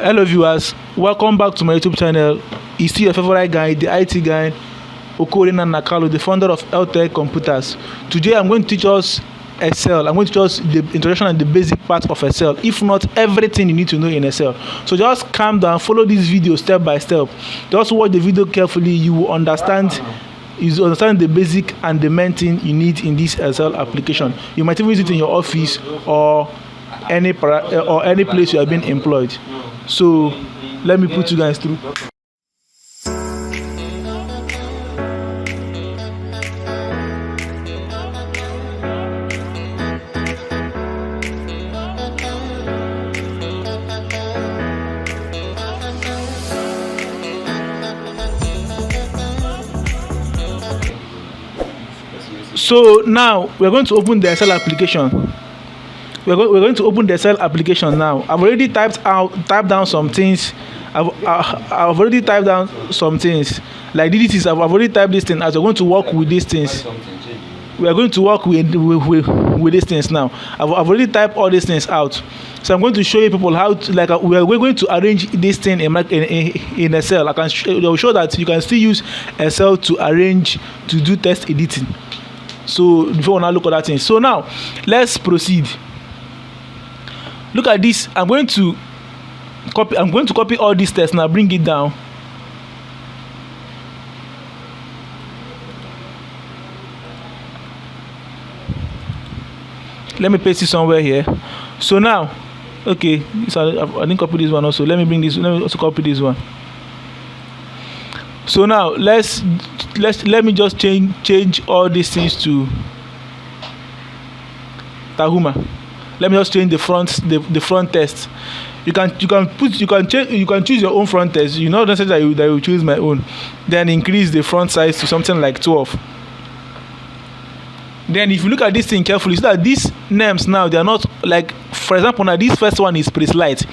Hello viewers, welcome back to my YouTube channel. It's still your favorite guy, the IT guy, Okorina Nakalo, the founder of ELT-TECH Computers. Today I'm going to teach us Excel. I'm going to teach us the introduction and the basic part of Excel, if not everything you need to know in Excel. So just calm down, follow this video step by step. Just watch the video carefully, you will understand the basic and the main thing you need in this Excel application. You might even use it in your office or any place you have been employed. So let me put you guys through. So now we're going to open the Excel application. We're going to open the Excel application now. I've already typed down some things. I've already typed down some things. Like this is I've already typed this thing as we're going to work with these things. We are going to work with these things now. I've already typed all these things out. So I'm going to show you people how to, we're going to arrange this thing in Excel. I will show that you can still use Excel to arrange to do text editing. So before we now look at that thing. So now let's proceed. Look at this. I'm going to copy all these text now, bring it down. Let me paste it somewhere here. So now, okay, so I didn't copy this one also. Let me also copy this one. So now let me just change all these things to Tahuma. Let me just change the front text. You can choose your own front text. You know, not necessarily that you choose my own. Then increase the front size to something like 12. Then if you look at this thing carefully, see that these names now, they are not like, for example, now this first one is praise light,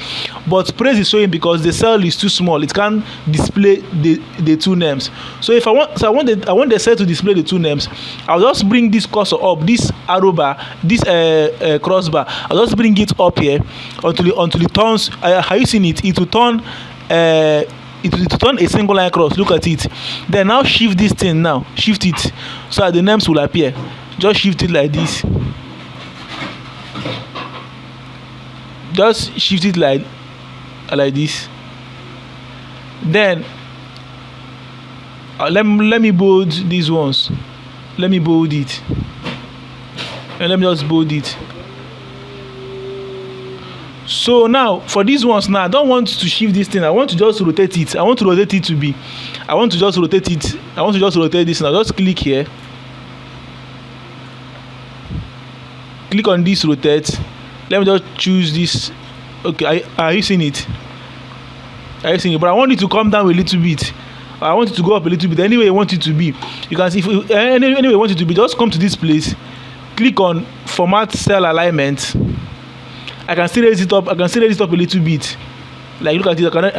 but praise is showing because the cell is too small. It can't display the two names. So if I want the cell to display the two names, I'll just bring this cursor up, this arrow bar, this crossbar. I'll just bring it up here until it turns. Are you seeing it? It will turn. It will turn a single line cross. Look at it. Then now shift this thing. Now shift it so that the names will appear. Just shift it like this. Just shift it like this. Then let me bold these ones. Let me bold it, and let me just bold it. So now for these ones, now I don't want to shift this thing. I want to just rotate it. I want to rotate just rotate this now. Just click here. Click on this rotate. Let me just choose this. Okay, are you seeing it? Are you seeing it? But I want it to come down a little bit. I want it to go up a little bit. Anyway, I want it to be. You can see anyway you want it to be. Just come to this place. Click on format cell alignment. I can still raise it up. I can still raise it up a little bit. Like look at it.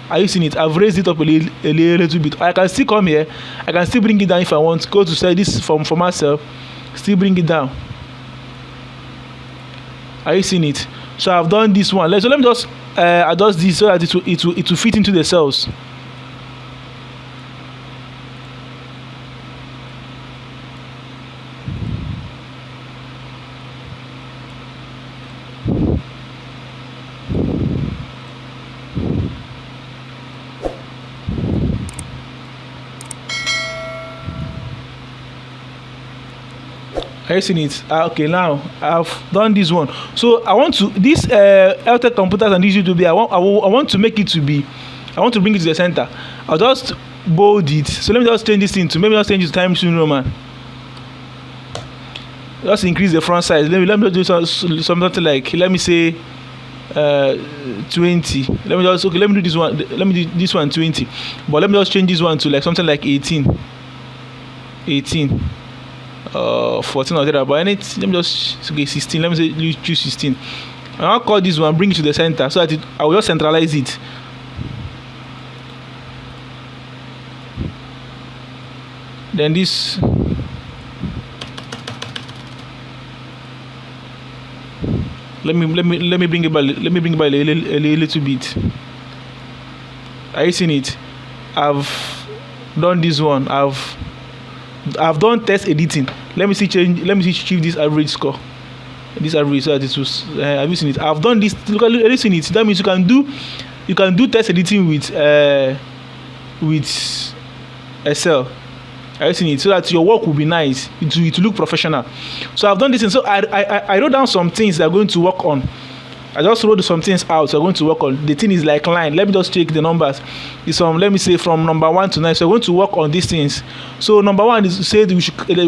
Are you seeing it? I've raised it up a little bit. I can still come here. I can still bring it down if I want. Go to say this from format cell. Still bring it down. Are you seeing it? So I've done this one. So let me just adjust this so that it will fit into the cells. Are you seeing it? Okay, now I've done this one. So I want to this ELT-TECH Computers and this YouTube. I want to make it to be. I want to bring it to the center. I'll just bold it. So let me just change this thing to maybe just change it to Times New Roman. Just increase the front size. Let me do something like, let me say 20. Let me do this one. Let me do this one 20. But let me just change this one to like something like 18. 14 or whatever, but let me just 16. Let me say choose 16. And I'll call this one, bring it to the center so that I will just centralize it. Then this Let me bring it back. Let me bring it back a little bit. Are you seeing it? I've done this one. I've done test editing. Let me see shift this average score. This average, so that it was. Have you seen it? I've done this. Look at, have you seen it? That means you can do test editing with Excel. Have you seen it? So that your work will be nice. It will look professional. So I've done this, and so I wrote down some things that I'm going to work on. I just wrote some things out. So I'm going to work on. The thing is like line. Let me just check the numbers. It's let me say from number 1 to 9. So I'm going to work on these things. So number 1 is said we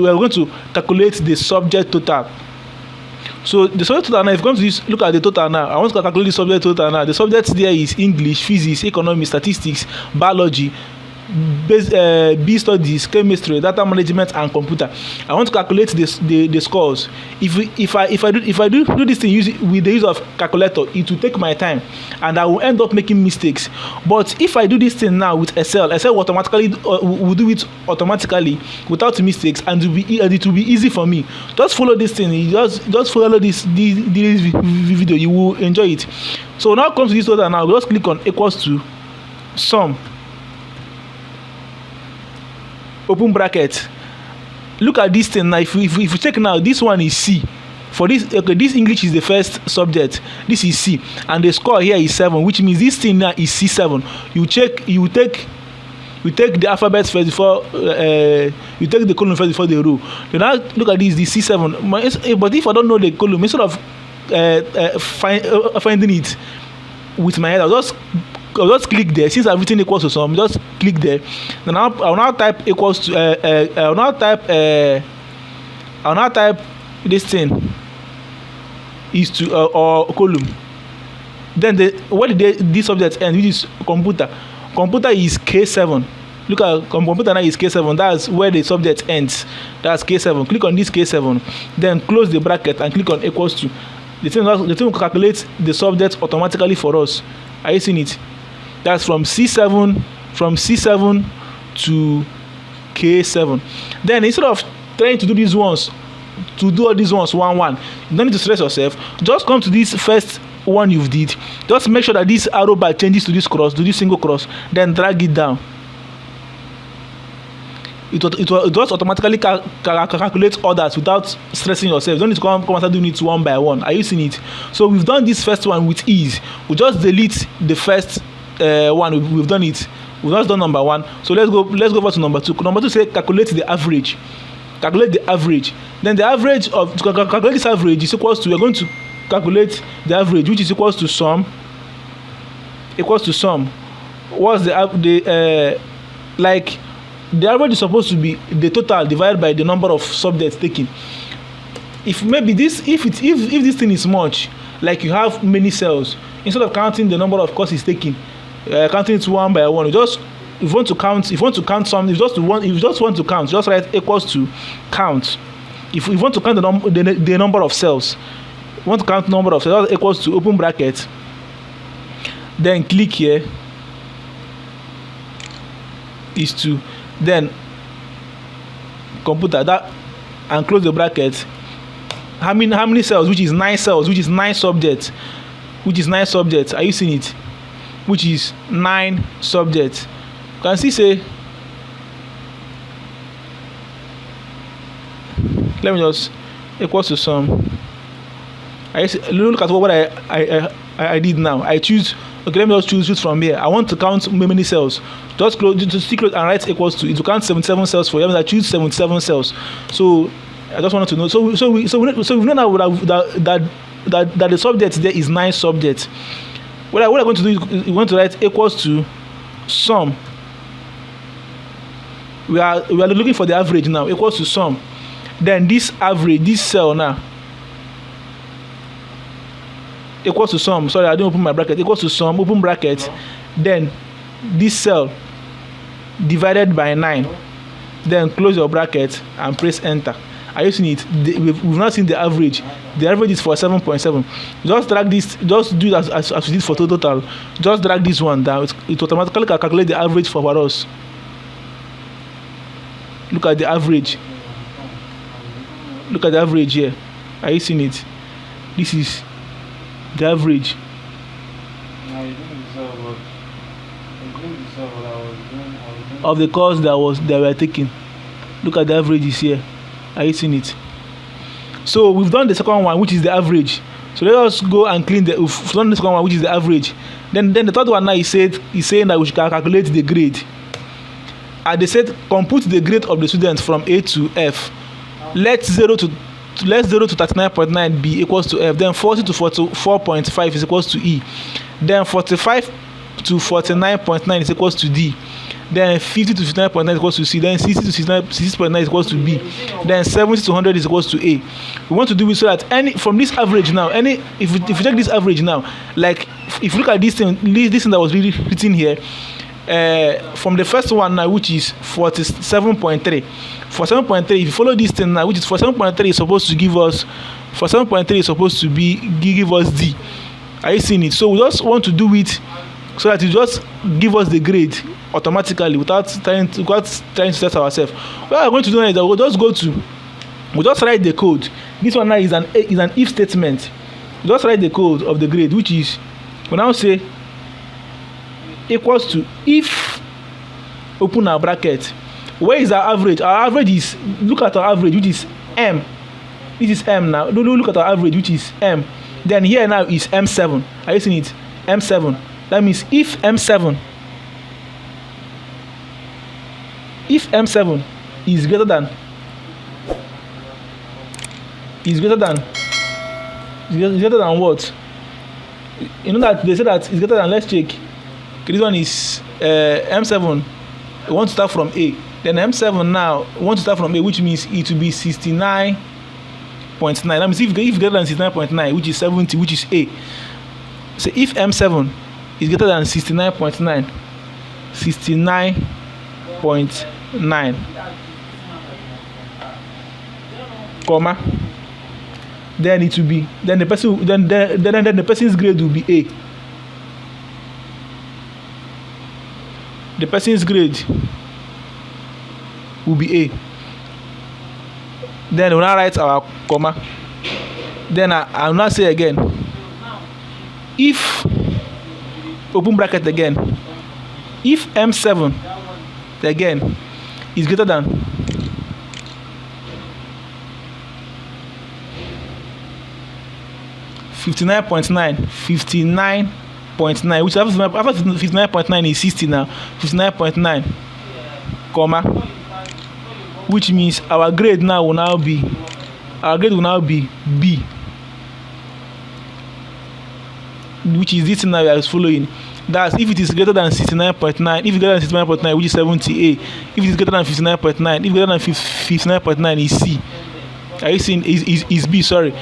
are going to calculate the subject total. So the subject total now, if you come to this, look at the total now. I want to calculate the subject total now. The subjects there is English, physics, economics, statistics, biology, B studies, chemistry, data management, and computer. I want to calculate the scores. If I do this thing with the use of calculator, it will take my time, and I will end up making mistakes. But if I do this thing now with Excel will automatically will do it automatically without mistakes, and it will be easy for me. Just follow this thing. Just follow this video. You will enjoy it. So now comes to this total. Now just click on equals to sum. Open bracket. Look at this thing now. If you check now, this one is C. For this, okay, this English is the first subject. This is C, and the score here is 7, which means this thing now is C7. You take the alphabet first before you take the column first before the row. You now look at this, the C7. But if I don't know the column, instead of finding it with my head, I'll just click there. Since I've written equals to sum, just click there. Then I'll now type equals to I'll now type this thing is to or column. Then what did this subject end, which is computer. Computer is K7. Look at computer now is K7. That's where the subject ends. That's K7. Click on this K7. Then close the bracket and click on equals to. The thing will calculate the subject automatically for us. Are you seeing it? That's from C7 to K7. Then instead of trying to do these ones, to do all these ones one, you don't need to stress yourself. Just come to this first one you've did. Just make sure that this arrow bar changes to this cross, to this single cross. Then drag it down. It just automatically calculate others without stressing yourself. You don't need to come and start doing it one by one. Are you seeing it? So we've done this first one with ease. We just delete the first one. We've done it. We've just done number 1. So let's go over to number 2. Number 2 says calculate the average. Calculate the average. Then the average of to calculate this average is equals to, we're going to calculate the average, which is equals to sum. Equals to sum. What's the like the average is supposed to be the total divided by the number of subjects taken. If maybe this, if this thing is much, like you have many cells, instead of counting the number of courses taken, counting it one by one, if you want to count something, if you just want to count, just write equals to count. If you want to count the number of cells, you want to count number of cells, equals to open bracket, then click here is to, then computer that, and close the bracket. How many cells? Which is 9 cells, which is 9 subjects, are you seeing it? Which is 9 subjects. You can see say, let me just equals to sum. Look at what I did now. I choose, okay, let me just choose from here. I want to count how many cells. Just close and write equals to. It will count 77 cells for you. I choose 77 cells. So I just wanted to know. So we know now that the subject there is 9 subjects. What I'm going to do is we want to write equals to sum. We are looking for the average now. Equals to sum. Then this average, this cell now, equals to sum. Sorry, I didn't open my bracket. Equals to sum. Open bracket. Then this cell divided by 9. Then close your bracket and press enter. Are you seeing it? We've not seen the average. The average is for 7.7. Just drag this. Just do it as we did for total. Just drag this one down. It automatically calculate the average for us. Look at the average. Look at the average here. Are you seeing it? This is the average No, you didn't deserve what I was doing. of the course that were taken. Look at the averages here. Are you seeing it? So we've done the second one, which is the average. So let us go and clean the. We've done the second one, which is the average. Then the third one now is saying that we should calculate the grade. And they said compute the grade of the students from A to F. Let 0 to 39.9 be equals to F. Then 40 to 44.5 is equals to E. Then 45 to 49.9 is equals to D. Then 50 to 59.9 is equals to C. Then 60 to 66.9 is equals to B. Then 70 to 100 is equals to A. We want to do it so that from this average now, if you check this average now, like if you look at this thing that was really written here, from the first one now, which is 47.3. 47.3, if you follow this thing now, which is 47.3 is supposed to give us 47.3 is supposed to give us D. Are you seeing it? So we just want to do it so that it just give us the grade automatically without trying to test ourselves. What we're going to do is that we'll just write the code. This one now is an if statement. We'll just write the code of the grade, which is, we now say equals to, if open our bracket, where is our average? Our average is, look at our average, which is M. This is M now. Look at our average, which is M. Then here now is M7. Are you seeing it? M7. That means if M7 is greater than what? You know that they say that it's greater than, let's check. Okay, this one is M7. We want to start from A. Then M7 now we want to start from A, which means it will be 69.9. That means if greater than 69.9, which is 70, which is A. So if M7 is greater than 69.9, comma, then it will be, then the person's grade will be A. The person's grade will be A. Then we'll now write our comma. Then I'll now say again, if open bracket again, if M7 again is greater than 59.9, which after 59.9 is 60 now, 59.9, comma, which means our grade will now be B, which is this thing now we are following. That's if it is greater than 69.9, if it's greater than 69.9, which is 70A. If it is greater than 59.9, if greater than 59.9 is C. Are you seeing? Is B, sorry.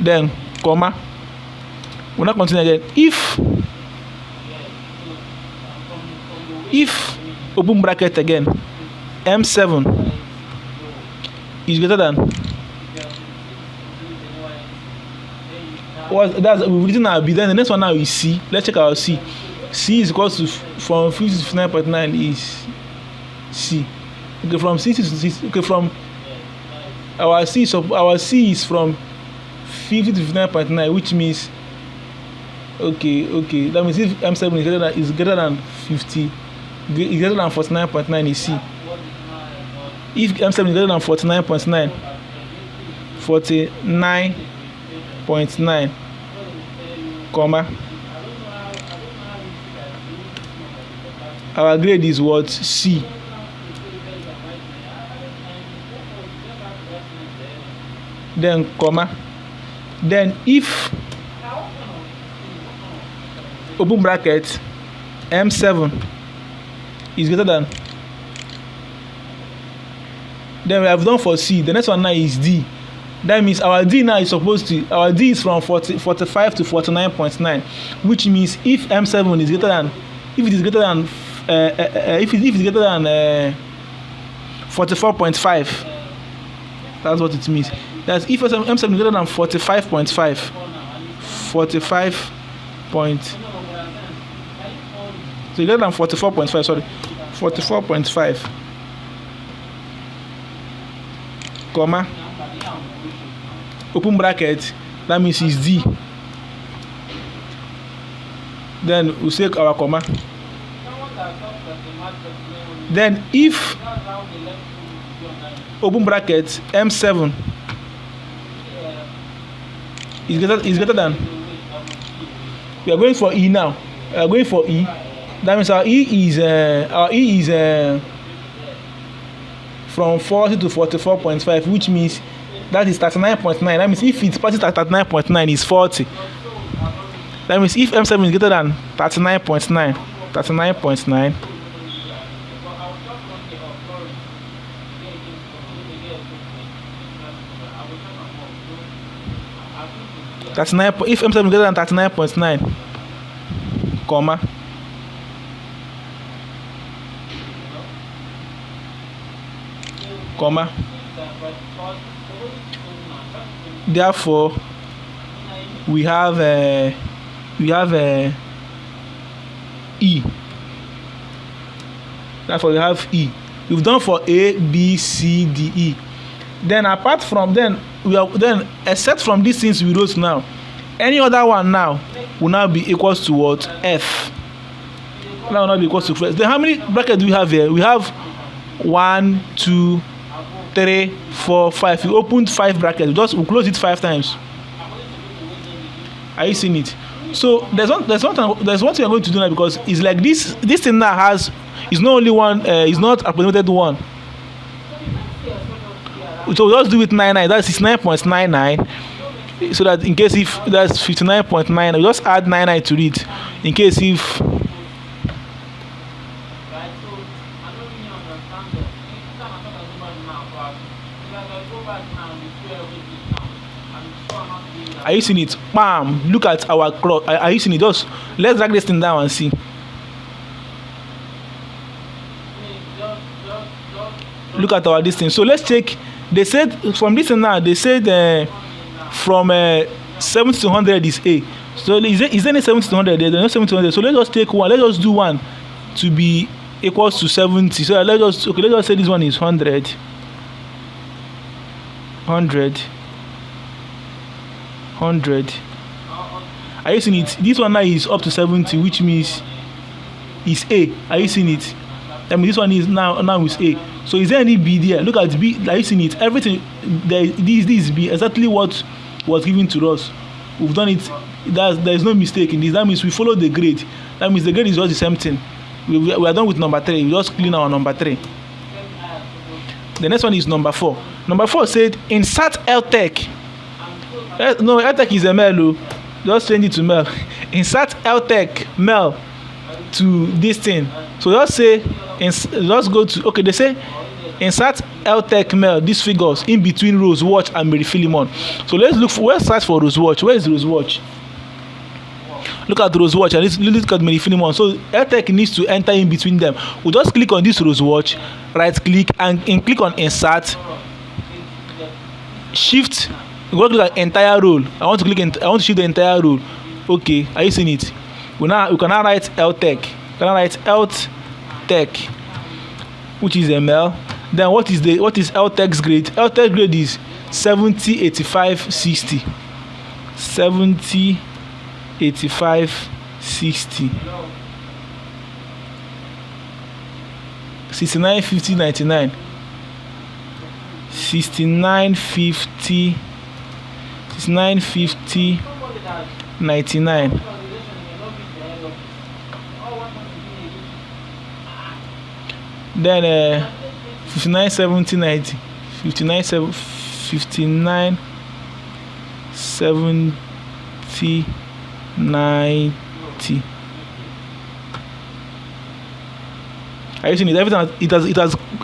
Then comma, we'll not continue again. If open bracket again, M7 is greater than, that's we've written our B. Then the next one now is C. Let's check our C. C is equal to, from 50 to 59.9 is C. Okay, from 60 to 60. Okay, from our C is from 50 to 59.9, which means okay. That means if M7 is greater than 50, is greater than 49.9 is C. If M7 is greater than 49.9, 49.9, comma, our grade is what? C. Then comma, then if open bracket M7 is greater than, then we have done for C. The next one now is D. That means our D now is supposed to, our D is from 45 to 49.9, which means if M7 is greater than, if it is greater than 44.5, that's what it means. That's if M7 is greater than 45.5, 45 point, so greater than 44.5, sorry, 44.5, comma, open bracket, that means it's D. Then we take our comma. Then if open bracket M7 is greater than, we are going for E now. We are going for E. That means our E is from 40 to 44.5, which means that is 39.9. That means if it passes at 39.9, it's 40. That means if M7 is greater than 39.9, if M7 is greater than 39.9, comma, therefore we have E. Therefore we have E. We've done for A, B, C, D, E. Then apart from except from these things we wrote now, any other one now will now be equals to what? F. Now will not be equals to F. Then how many brackets do we have here? We have 1, 2, 3, 4, 5. We opened 5 brackets. We close it 5 times. Are you seeing it? So there's one thing I'm going to do now, because it's like this thing now is not only one, is not approximated one. So we'll just do it 99. That's 69.99. So that in case if that's 59.9, we just add 99 to it. In case if are you seeing it? Bam! Look at our clock. Are you seeing it? Just let's drag this thing down and see. Look at our distance. So let's check. They said from this thing now. They said from 70 to 100 is A. So is there any 70 to 100? There's no 70 to 100. So let's just take one. Let's just do one to be equals to 70. So let's just say this one is 100. 100. Are you seeing it? This one now is up to 70, which means is A. Are you seeing it? I mean, this one is now is A. So is there any B there? Look at B. Are you seeing it? Everything this is B. Exactly what was given to us. We've done it. There is no mistake in this. That means we follow the grade. That means the grade is just the same thing. We are done with number 3. We just clean our number 3. The next one is number 4. Number 4 said insert ELT-TECH. No, ELT-TECH is a male. Just change it to male. Insert ELT-TECH male to this thing. So just say, just go to, okay, they say insert ELT-TECH male, these figures in between Rose Watch and Mary Philemon. So let's search for Rose Watch. Where is Rose Watch? Look at Rose Watch and let's look at Mary Philemon. So ELT-TECH needs to enter in between them. We'll just click on this Rose Watch, right click and click on insert, shift. We want to click entire row. I want to shift the entire row. Okay, are you seeing it? We can now write ELT-TECH. We can now write ELT-TECH, which is ML. Then what is ELT-TECH's grade? ELT-TECH grade is 70, 85, 60. 70, 85, 60. 69, 50, 99. 69, 50. 6950 99. Then 59 70 90. 59 70 90. Are you seeing it? Everything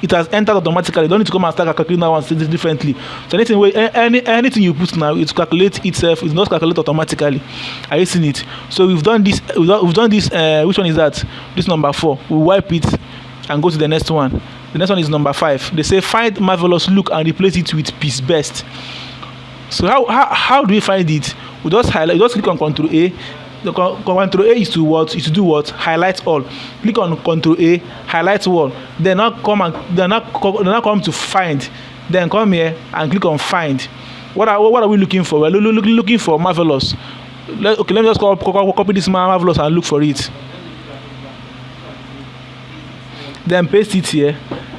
it has entered automatically. You don't need to come and start calculating now and say this differently. So anything you put now, it calculates itself. It does calculate automatically. Are you seeing it? So we've done this. We've done this. Which one is that? This number 4. We wipe it and go to the next one. The next one is number 5. They say find marvelous look and replace it with peace best. So how do we find it? We just highlight. Just click on Ctrl A. The Ctrl A is to what? Is to do what? Highlight all. Click on Ctrl A, highlight all. Then now come to find. Then come here and click on find. what are we looking for? We're looking for marvelous. Let me just copy this marvelous and look for it. Then paste it here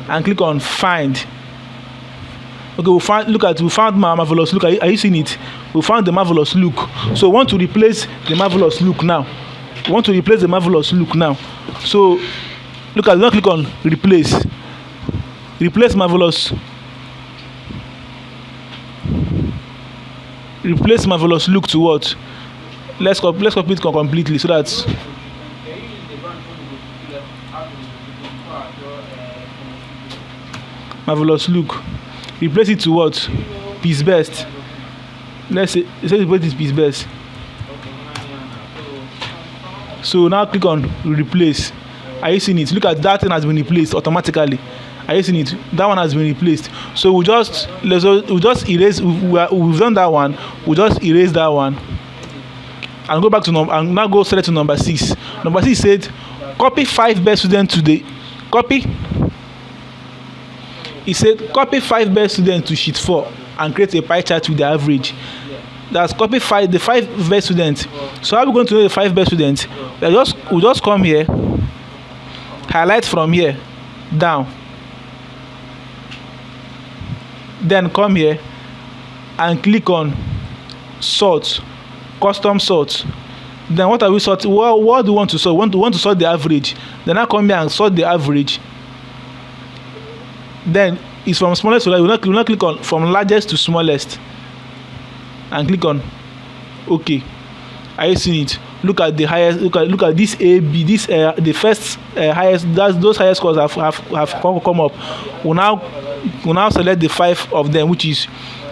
and click on find. Okay, we found marvelous look. Are you seeing it? We found the marvelous look. So we want to replace the marvelous look now. So look at, now click on replace marvelous. Replace marvelous look to what? Let's copy it completely so that marvelous look. Replace it to what? Piece best. Let's say replace it piece best. So now click on replace. Are you seeing it? Look at that thing has been replaced automatically. Are you seeing it? That one has been replaced. So we just erase. We've done that one. We just erase that one and go back to and now go straight to number 6. Number 6 said copy 5 best students to the copy. He said copy 5 best students to sheet 4 and create a pie chart with the average. That's copy the 5 best students. So how are we going to know the 5 best students? We just come here, highlight from here down, then come here and click on sort, custom sort. Then what are we sorting? What do you want to sort? We want to sort the average. Then I come here and sort the average. Then it's from smallest to largest. We will not click on from largest to smallest and click on OK. Are you seeing it? Look at the highest. Look at this A B. This the first highest. Those highest scores have come up. We now select the 5 of them, which is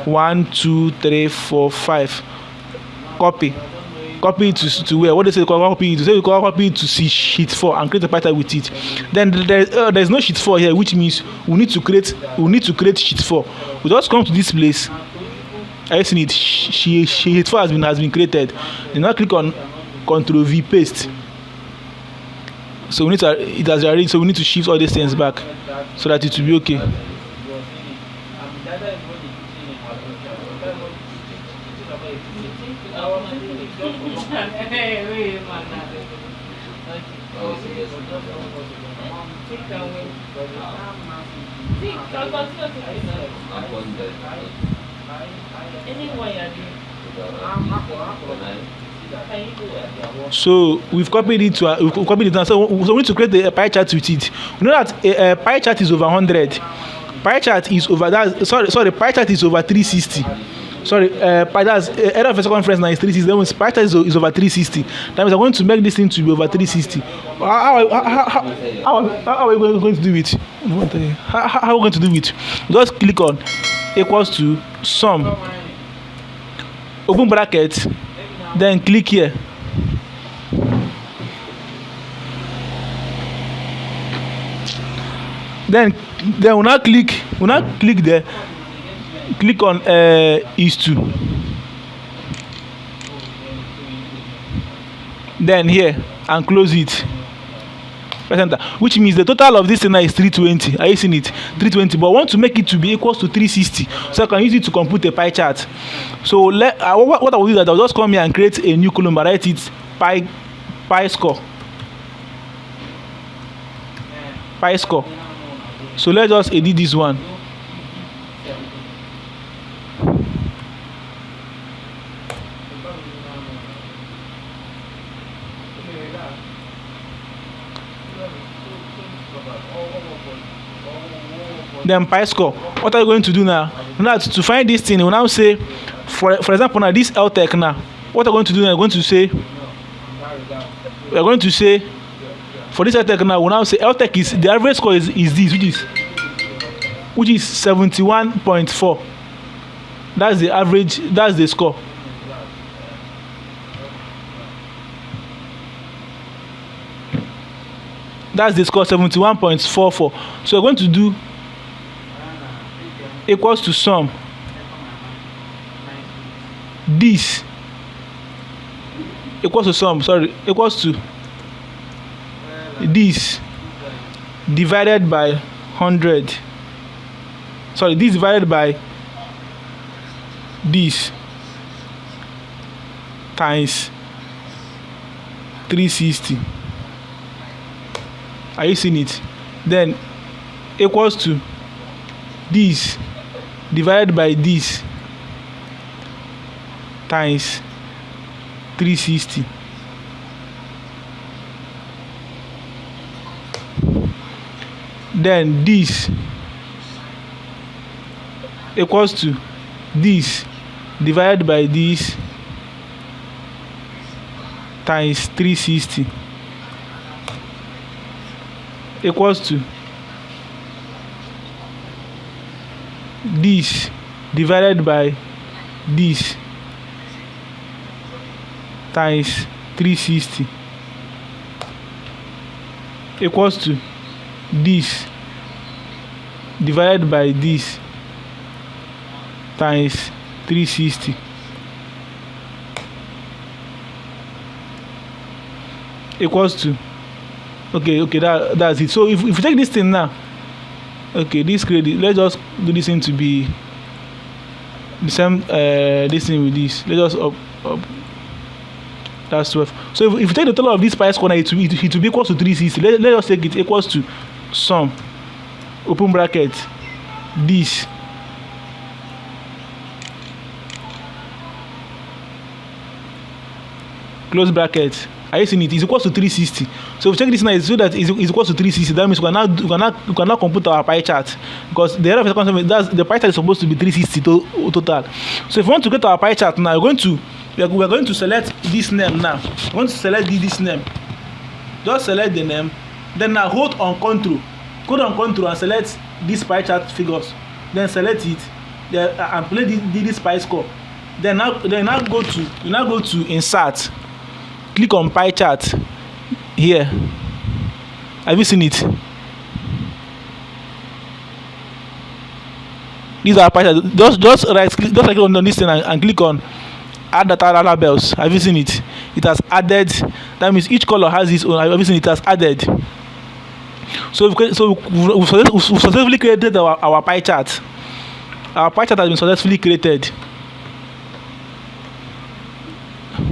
1, 2, 3, 4, 5. Copy it to where? What they say copy it to? Say we copy it to sheet 4 and create a pattern with it. Then there's no sheet 4 here, which means we need to create sheet 4. We just come to this place. I see it. Sheet 4 has been created. Then now click on Ctrl V paste. So it has arranged. So we need to shift all these things back so that it will be okay. So we've copied it now. So we need to create a pie chart with it. You know that a pie chart is over 100. Pie chart is over that. Sorry, pie chart is over 360. Sorry, that's error of a conference now is 360. Then pie chart is over 360. That means I'm going to make this thing to be over 360. How are we going to do it? How are we going to do it? Just click on equals to sum. Open bracket. Then click here. Then we'll now click there. Click on is to. Then here and close it. Press enter. Which means the total of this thing is 320. Are you seeing it? 320. But I want to make it to be equals to 360. So I can use it to compute a pie chart. So what I will do is that I'll just come here and create a new column and write it pie score. Pie score. So let's just edit this one. Then pie score. What are you going to do now? Now to find this thing, we will now say, for example, now this ELT-TECH now. What are we going to do now? We're going to say for this ELT-TECH now, we will now say ELT-TECH is the average score is this, which is 71.4. That's the average. That's the score. That's the score, 71.44. So we're going to do equals to sum. This equals to sum. Sorry, equals to this divided by 100. Sorry, this divided by this times 360. Are you seeing it? Then equals to this divided by this times 360. Then this equals to this divided by this times 360 equals to this divided by this times 360 equals to this divided by this times 360 equals to that's it. So if you take this thing now, this credit, let's just do this thing to be the same this thing with this. Let's just up that's 12. So if you take the total of this pi's corner, it will be equal to 360. Let's just take it equals to sum open bracket this close bracket. Are you seeing it? Is equals to 360. So if you check this now, it's so that it's equals to 360. That means we can now compute our pie chart, because the area of the concept, that's the pie chart is supposed to be 360 total. So if we want to get our pie chart now, we are going to select this name now. We want to select this name. Just select the name. Then now hold on control. Go on control and select these pie chart figures. Then select it. Then and play this pie score. Then now go to insert. Click on pie chart here. Have you seen it? These are pie chart. Just click on this thing and click on add data labels. Have you seen it? It has added. That means each color has its own. Have you seen it? It has added. So we've successfully created our pie chart. Our pie chart has been successfully created.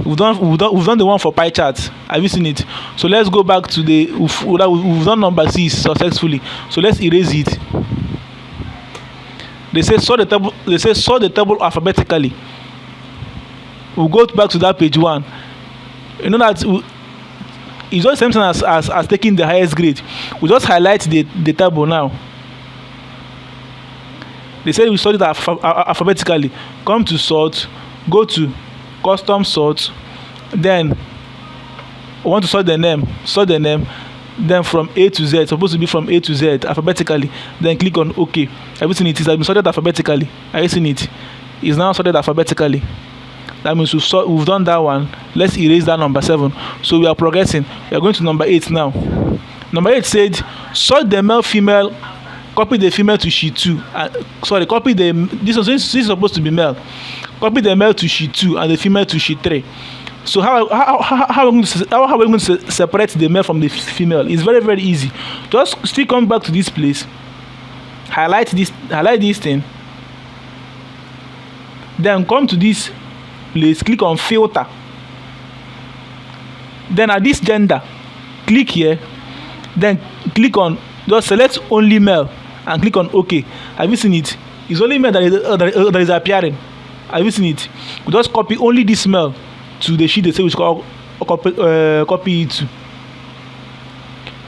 We've done the one for pie chart. Have you seen it? So let's go back to we've done number 6 successfully. So let's erase it. They say sort the table alphabetically. We'll go back to that page 1. You know that it's just the same thing as taking the highest grade. We just highlight the table now. They say we sort it alphabetically. Come to sort, go to custom sort, then we want to sort the name, then from A to Z. It's supposed to be from A to Z alphabetically. Then click on OK. Have you seen it? It has been sorted alphabetically. Have you seen it? It's now sorted alphabetically. That means we've done that one. Let's erase that number 7. So we are progressing. We are going to number 8 now. Number 8 said sort the male female, copy the female to sheet 2. Copy this is supposed to be male. Copy the male to sheet 2 and the female to sheet 3. So how are we going to separate the male from the female? It's very, very easy. Just still come back to this place, highlight this thing, then come to this place, click on filter, then at this gender, click here, then click on, just select only male and click on OK. Have you seen it? It's only male that is appearing. Have you seen it? We just copy only this male to the sheet they say we should copy it to.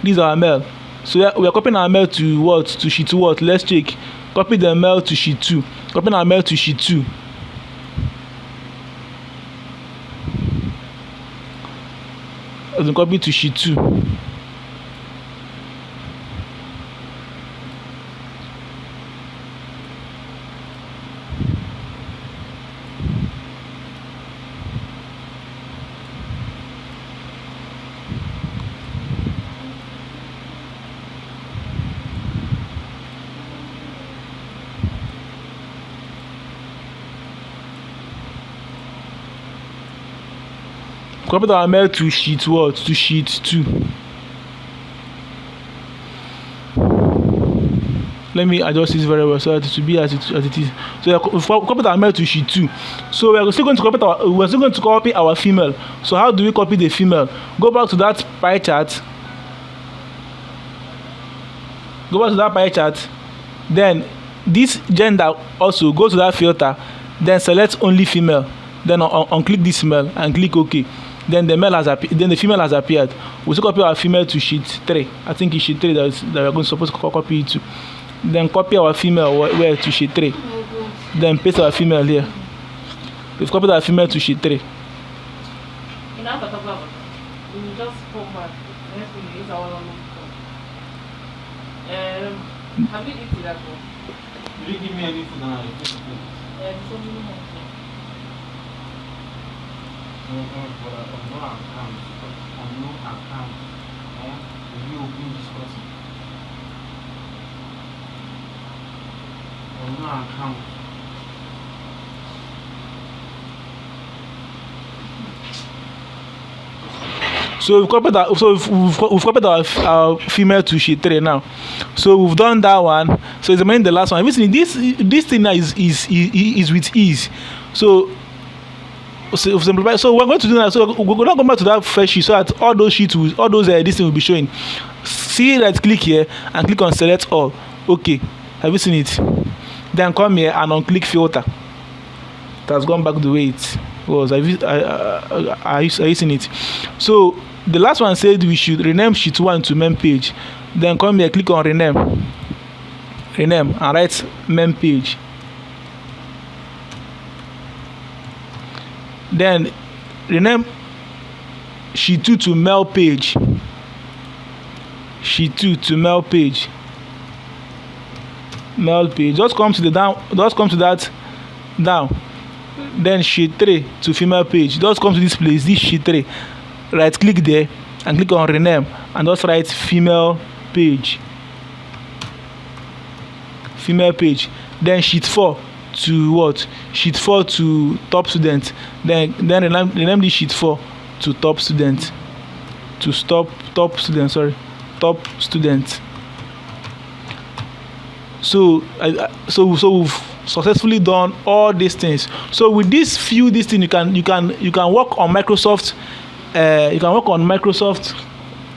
These are our male. So we are copying our male to what? To sheet 2 what? Let's check. Copy the male to sheet 2. Copying our male to sheet 2. As in copy to sheet 2. Copy our mail to sheet what? To sheet 2. let me adjust this very well so that it will be as it is. So we've copied our male to sheet 2. So we're still going to copy our female. So how do we copy the female? Go back to that pie chart. Then this gender also go to that filter, then select only female, then unclick this male and click OK. Then the female has appeared. We still copy our female to sheet 3. I think it's sheet 3 that we're going to supposed to copy it to. Then copy our female where to sheet 3. Then paste our female here. We've copied our female to sheet 3. In after talk about we will just come back. Next thing is our have you eaten that one? Did you give me any food and I just So many more. but on no account. Will you open this person? On no account. So we've copied our female to sheet 3 now. So we've done that one. So it's remaining the last one. Listen, this thing now is with ease. So simplify. So we're going to do that. So we're not going back to that first sheet so that all those sheets this thing will be showing. See, right click here and click on select all. Okay, have you seen it? Then come here and unclick filter. It has gone back the way it was. Are you seen it? So the last one said we should rename sheet 1 to main page. Then come here, click on rename and write main page. Then rename sheet 2 to mail page. Sheet 2 to mail page. Mail page. Just come to that down. Then sheet 3 to female page. Just come to this place, this sheet 3. Right click there and click on rename and just write female page. Female page. Then sheet 4 to what? Sheet 4 to top student. Then rename this sheet 4 to top student. Top student. So we've successfully done all these things. So with these things you can work on Microsoft. You can work on Microsoft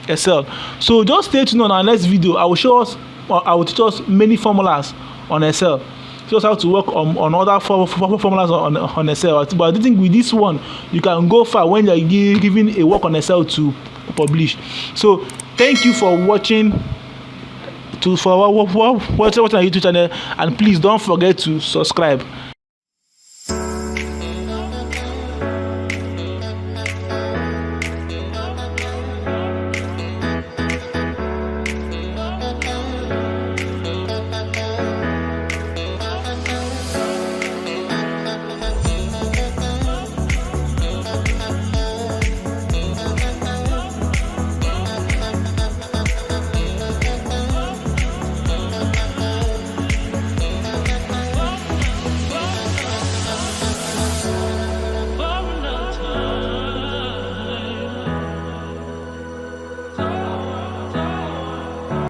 Excel. So just stay tuned on our next video. I will teach us many formulas on Excel. Just how to work on other formulas on Excel. But I think with this one you can go far when you're giving a work on Excel to publish. So thank you for watching. Watching our YouTube channel, and please don't forget to subscribe.